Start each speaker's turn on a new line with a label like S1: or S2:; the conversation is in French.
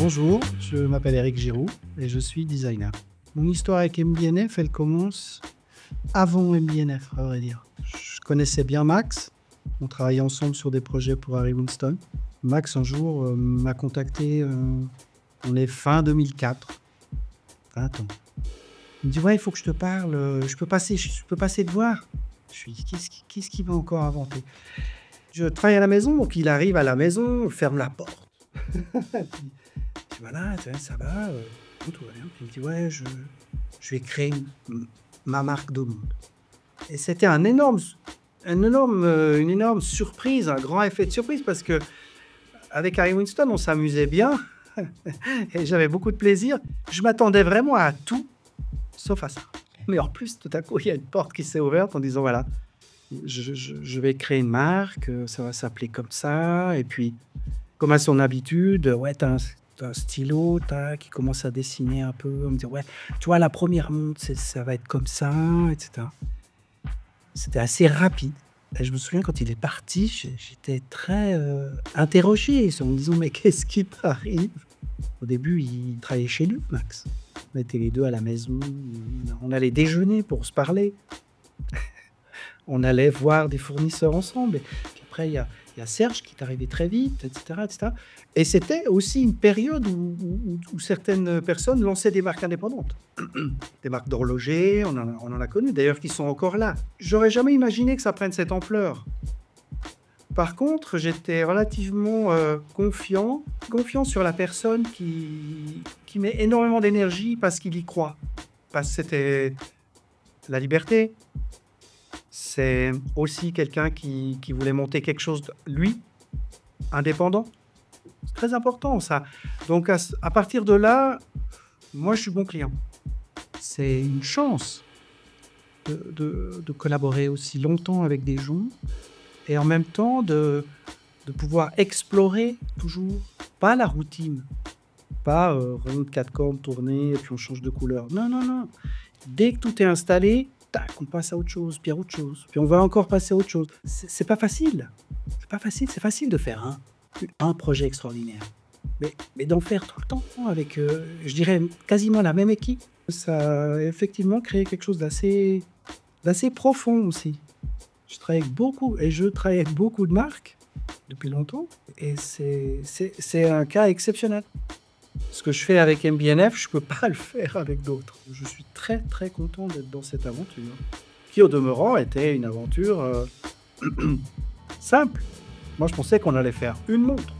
S1: Bonjour, je m'appelle Eric Giroux et je suis designer. Mon histoire avec MBNF, elle commence avant MBNF, à vrai dire. Je connaissais bien Max, on travaillait ensemble sur des projets pour Harry Winston. Max, un jour, m'a contacté, on est fin 2004, 20 ans. Il me dit « Ouais, il faut que je te parle, je peux passer te voir ?» Je lui dis « Qu'est-ce qu'il va encore inventer ?» Je travaille à la maison, donc il arrive à la maison, ferme la porte. Puis voilà, ça va, tout va bien. Puis il me dit « Ouais, je vais créer ma marque de mode. » Et c'était une énorme surprise, un grand effet de surprise, parce que avec Harry Winston, on s'amusait bien et j'avais beaucoup de plaisir. Je m'attendais vraiment à tout, sauf à ça. Mais en plus, tout à coup, il y a une porte qui s'est ouverte en disant « Voilà, je vais créer une marque, ça va s'appeler comme ça. » Et puis, comme à son habitude, ouais, t'as un stylo qui commence à dessiner un peu. On me dit « Ouais, tu vois, la première montre, ça va être comme ça, etc. » C'était assez rapide. Et je me souviens, quand il est parti, j'étais très interrogé en me disant « Mais qu'est-ce qui m'arrive ?» Au début, il travaillait chez lui, Max. On était les deux à la maison. On allait déjeuner pour se parler. On allait voir des fournisseurs ensemble. Et puis après, il y a Serge qui est arrivé très vite, etc., etc. Et c'était aussi une période où certaines personnes lançaient des marques indépendantes. Des marques d'horloger, on en a connu, d'ailleurs, qui sont encore là. J'aurais jamais imaginé que ça prenne cette ampleur. Par contre, j'étais relativement confiant sur la personne qui met énormément d'énergie parce qu'il y croit. Parce que c'était la liberté. C'est aussi quelqu'un qui voulait monter quelque chose, lui, indépendant. C'est très important, ça. Donc, à partir de là, moi, je suis bon client. C'est une chance de collaborer aussi longtemps avec des gens et en même temps de pouvoir explorer toujours, pas la routine, pas rond de 4 cordes, tourner, et puis on change de couleur. Non, non, non. Dès que tout est installé, tac, on passe à autre chose, puis à autre chose, puis on va encore passer à autre chose. C'est pas facile. C'est pas facile. C'est facile de faire un projet extraordinaire. Mais d'en faire tout le temps avec, je dirais, quasiment la même équipe, ça a effectivement créé quelque chose d'assez profond aussi. Je travaille avec beaucoup de marques depuis longtemps, et c'est un cas exceptionnel. Ce que je fais avec MBNF, je ne peux pas le faire avec d'autres. Je suis très, très content d'être dans cette aventure, qui, au demeurant, était une aventure simple. Moi, je pensais qu'on allait faire une montre.